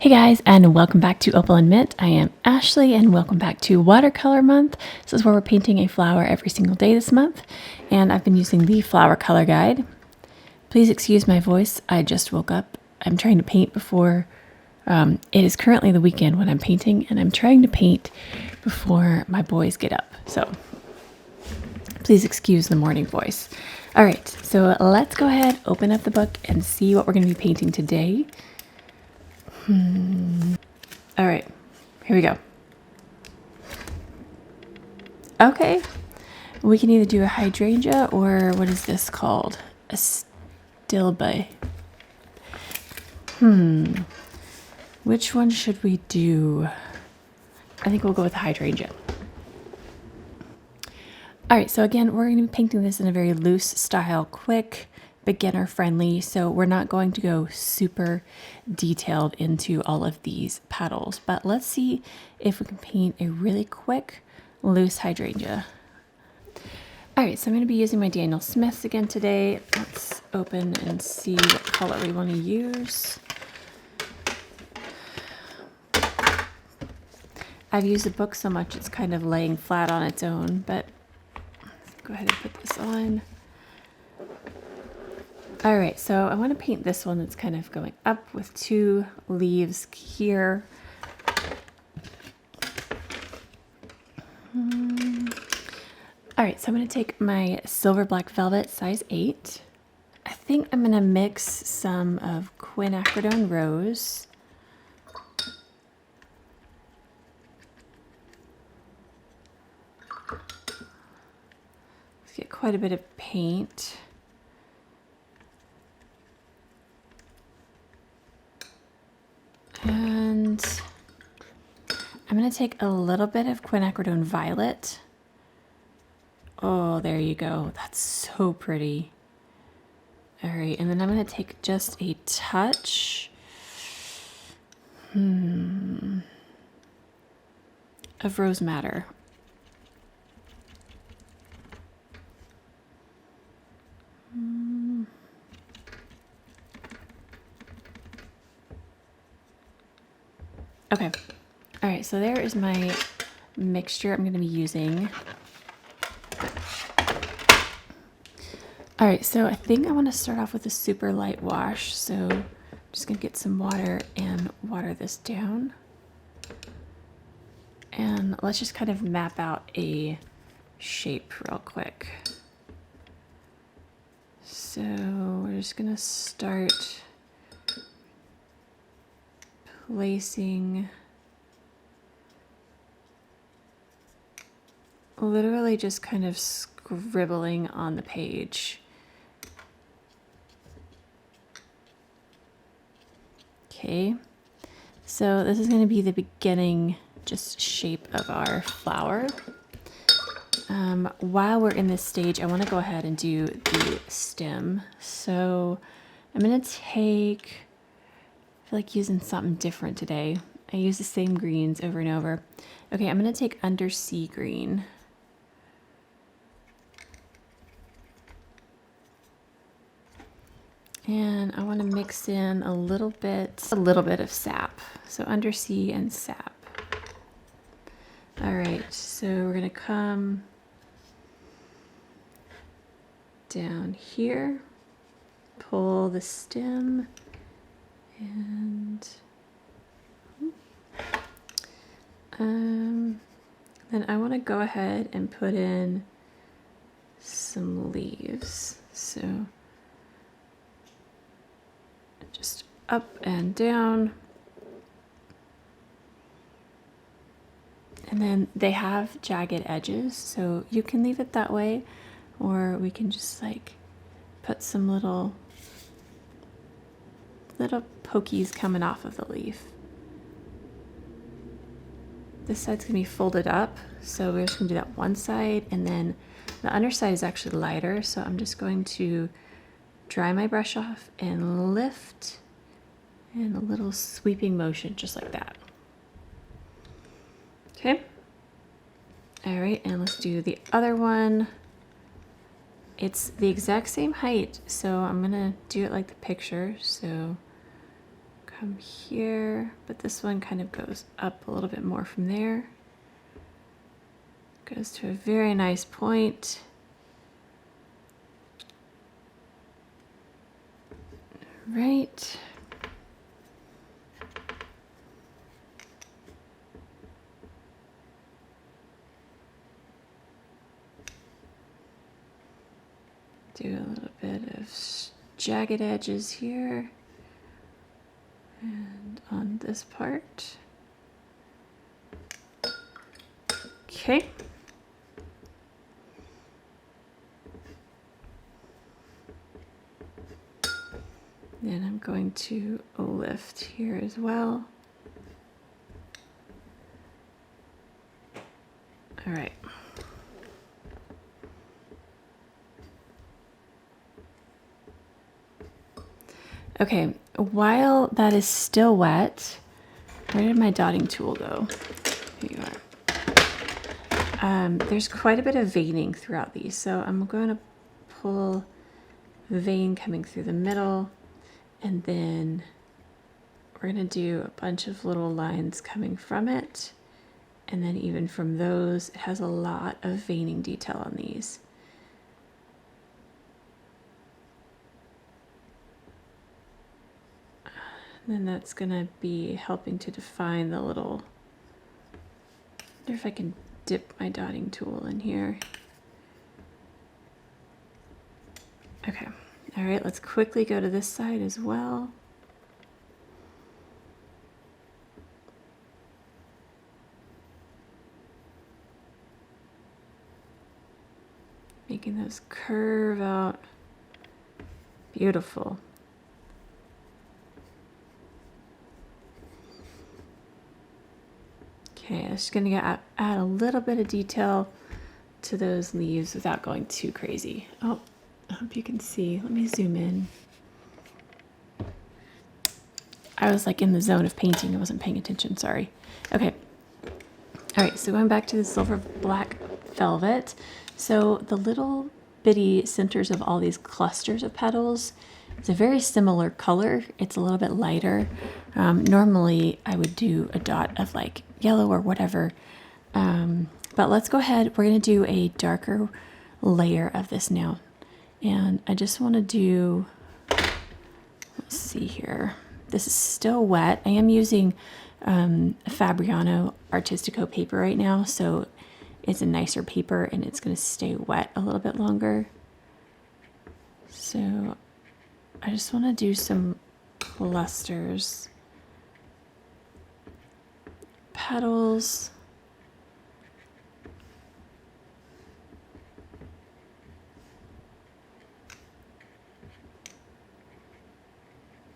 Hey guys, and welcome back to Opal and Mint. I am Ashley, and welcome back to Watercolor Month. This is where we're painting a flower every single day this month, and I've been using the flower color guide. Please excuse my voice. I just woke up. I'm trying to paint before. It is currently the weekend when I'm painting, and I'm trying to paint before my boys get up. So please excuse the morning voice. All right, so let's go ahead, open up the book, and see what we're going to be painting today. All right, here we go. Okay, we can either do a hydrangea or what is this called? A stilbe. Which one should we do? I think we'll go with the hydrangea. All right, so again, we're going to be painting this in a very loose style, quick, beginner friendly. So we're not going to go super detailed into all of these petals, but let's see if we can paint a really quick, loose hydrangea. All right, so I'm going to be using my Daniel Smiths again today. Let's open and see what color we want to use. I've used the book so much it's kind of laying flat on its own, but let's go ahead and put this on. All right, so I want to paint this one that's kind of going up with two leaves here. All right, so I'm going to take my Silver Black Velvet size 8. I think I'm going to mix some of quinacridone rose. Let's get quite a bit of paint. And I'm going to take a little bit of quinacridone violet. Oh, there you go. That's so pretty. All right, and then I'm going to take just a touch of rose madder. Okay. All right, so there is my mixture I'm going to be using. All right, so I think I want to start off with a super light wash. So I'm just going to get some water and water this down. And let's just kind of map out a shape real quick. So we're just going to start placing literally just kind of scribbling on the page. Okay, so this is going to be the beginning just shape of our flower. While we're in this stage, I want to go ahead and do the stem. So I'm going to take, I feel like using something different today. I use the same greens over and over. Okay, I'm going to take undersea green. And I want to mix in a little bit of sap. So undersea and sap. All right, so we're going to come down here, pull the stem, and then I want to go ahead and put in some leaves. So just up and down. And then they have jagged edges, so you can leave it that way, or we can just like put some little pokies coming off of the leaf. This side's gonna be folded up, so we're just gonna do that one side, and then the underside is actually lighter, so I'm just going to dry my brush off and lift in a little sweeping motion, just like that. Okay. All right, and let's do the other one. It's the exact same height, so I'm gonna do it like the picture. So go come here, but this one kind of goes up a little bit more from there. Goes to a very nice point. Right. Do a little bit of jagged edges here and on this part. Okay. Then I'm going to lift here as well. All right. Okay, while that is still wet, where did my dotting tool go? Here you are. There's quite a bit of veining throughout these, so I'm going to pull the vein coming through the middle, and then we're going to do a bunch of little lines coming from it, and then even from those, it has a lot of veining detail on these. And then that's going to be helping to define the little, I wonder if I can dip my dotting tool in here. Okay, all right, let's quickly go to this side as well. Making those curve out. Beautiful. Okay, I'm just gonna add a little bit of detail to those leaves without going too crazy. Oh, I hope you can see. Let me zoom in. I was like in the zone of painting. I wasn't paying attention, sorry. Okay. All right, so going back to the silver black velvet. So the little bitty centers of all these clusters of petals, it's a very similar color. It's a little bit lighter. Normally I would do a dot of like yellow or whatever. But let's go ahead. We're going to do a darker layer of this now. And I just want to do, let's see here. This is still wet. I am using a Fabriano Artistico paper right now, so it's a nicer paper and it's going to stay wet a little bit longer. So I just want to do some clusters, petals.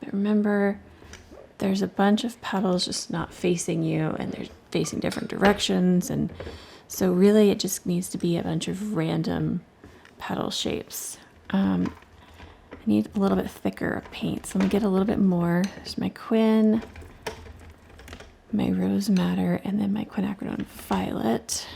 But remember, there's a bunch of petals just not facing you, and they're facing different directions, and so really it just needs to be a bunch of random petal shapes. I need a little bit thicker paint, so let me get a little bit more. There's my Quin, my Rose Madder, and then my Quinacridone Violet.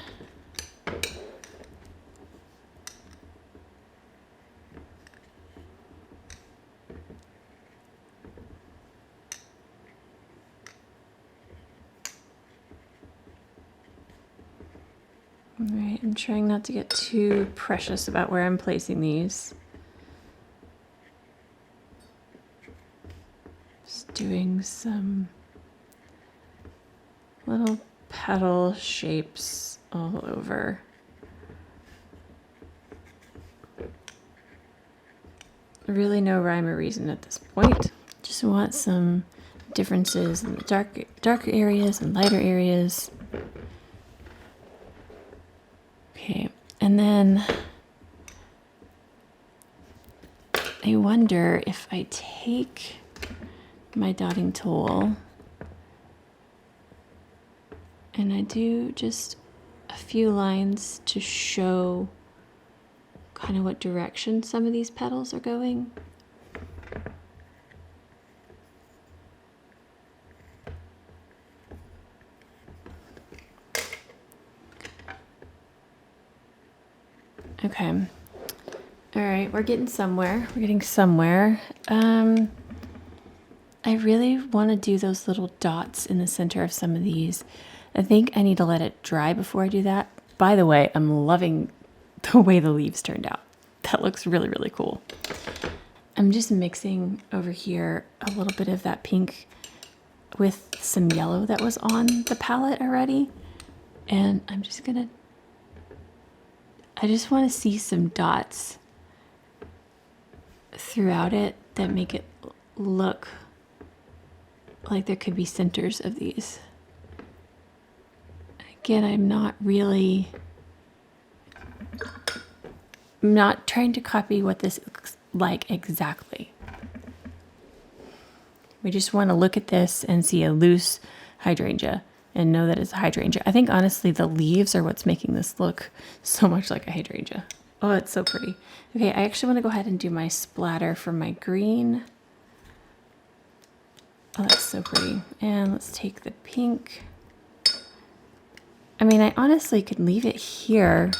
All right, I'm trying not to get too precious about where I'm placing these. Just doing some little petal shapes all over. Really no rhyme or reason at this point. Just want some differences in the darker areas and lighter areas. Okay, and then I wonder if I take my dotting tool and I do just a few lines to show kind of what direction some of these petals are going. Okay. All right, we're getting somewhere. We're getting somewhere. I really want to do those little dots in the center of some of these. I think I need to let it dry before I do that. By the way, I'm loving the way the leaves turned out. That looks really, really cool. I'm just mixing over here a little bit of that pink with some yellow that was on the palette already. And I'm just gonna, I just want to see some dots throughout it that make it look like there could be centers of these. Again, I'm not trying to copy what this looks like exactly. We just want to look at this and see a loose hydrangea and know that it's a hydrangea. I think honestly the leaves are what's making this look so much like a hydrangea. Oh, it's so pretty. Okay, I actually want to go ahead and do my splatter for my green. Oh, that's so pretty. And let's take the pink. I mean, I honestly could leave it here.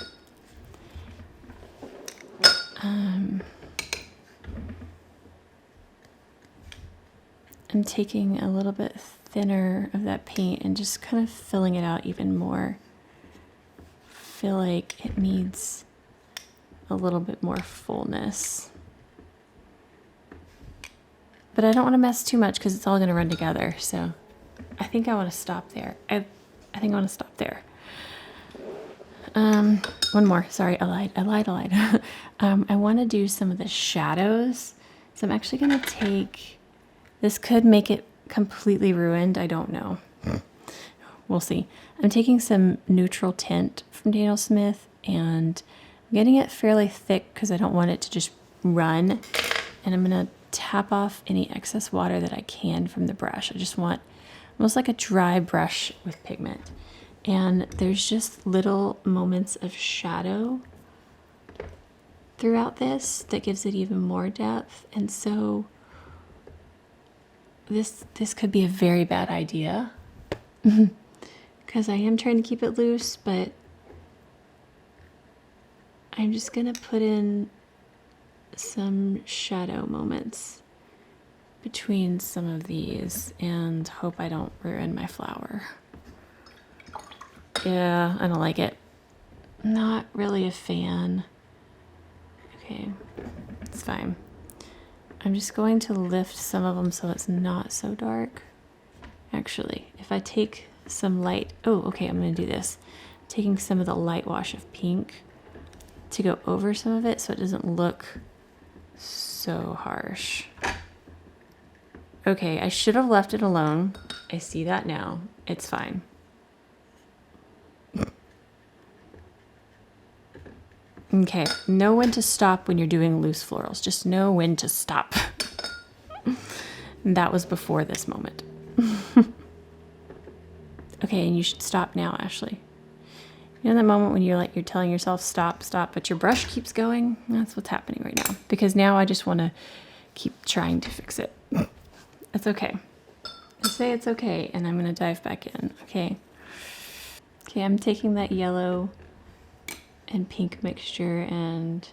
I'm taking a little bit thinner of that paint and just kind of filling it out even more. Feel like it needs a little bit more fullness. But I don't want to mess too much because it's all going to run together. So I think I want to stop there. I think I want to stop there. One more. Sorry, I lied. I want to do some of the shadows. So I'm actually going to take, this could make it completely ruined. I don't know. We'll see. I'm taking some neutral tint from Daniel Smith and I'm getting it fairly thick because I don't want it to just run. And I'm going to tap off any excess water that I can from the brush. I just want almost like a dry brush with pigment. And there's just little moments of shadow throughout this that gives it even more depth. And so this could be a very bad idea because I am trying to keep it loose, but I'm just gonna put in some shadow moments between some of these and hope I don't ruin my flower. Yeah, I don't like it. Not really a fan. Okay, it's fine. I'm just going to lift some of them so it's not so dark. Actually, if I take some light, oh, okay, I'm gonna do this. Taking some of the light wash of pink to go over some of it so it doesn't look so harsh. Okay, I should have left it alone. I see that now. It's fine. Okay, know when to stop when you're doing loose florals. Just know when to stop. And that was before this moment. Okay, and you should stop now, Ashley. You know that moment when you're telling yourself stop, but your brush keeps going? That's what's happening right now. Because now I just want to keep trying to fix it. It's okay. I say it's okay, and I'm going to dive back in. Okay. Okay, I'm taking that yellow and pink mixture and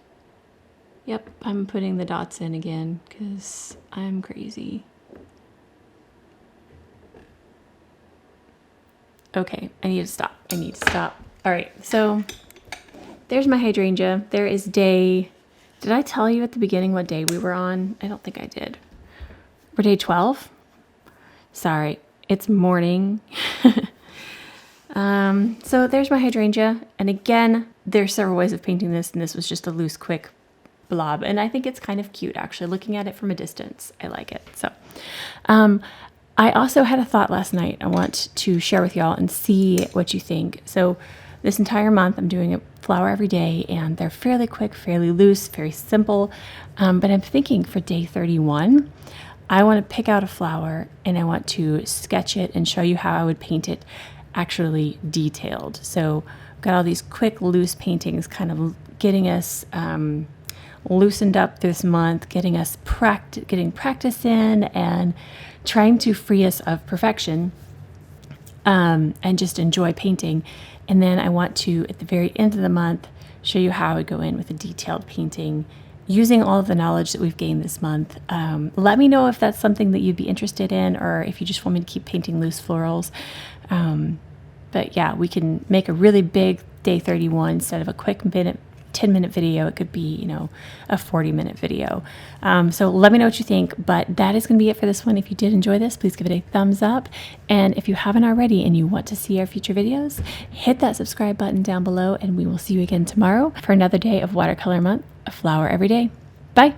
yep, I'm putting the dots in again because I'm crazy. Okay, I need to stop. All right, so there's my hydrangea. There is day, did I tell you at the beginning what day we were on? I don't think I did. We're day 12? Sorry, it's morning. So there's my hydrangea. And again, there's several ways of painting this, and this was just a loose, quick blob. And I think it's kind of cute, actually, looking at it from a distance. I like it. So, I also had a thought last night I want to share with y'all and see what you think. So this entire month, I'm doing a flower every day, and they're fairly quick, fairly loose, very simple. But I'm thinking for day 31, I want to pick out a flower, and I want to sketch it and show you how I would paint it actually detailed. So I've got all these quick, loose paintings kind of getting us loosened up this month, getting us getting practice in and trying to free us of perfection and just enjoy painting. And then I want to, at the very end of the month, show you how I would go in with a detailed painting, using all of the knowledge that we've gained this month. Let me know if that's something that you'd be interested in, or if you just want me to keep painting loose florals. But yeah, we can make a really big day 31 instead of a quick 10-minute video. It could be, you know, a 40-minute video. So let me know what you think, but that is going to be it for this one. If you did enjoy this, please give it a thumbs up. And if you haven't already and you want to see our future videos, hit that subscribe button down below, and we will see you again tomorrow for another day of Watercolor Month, a flower every day. Bye.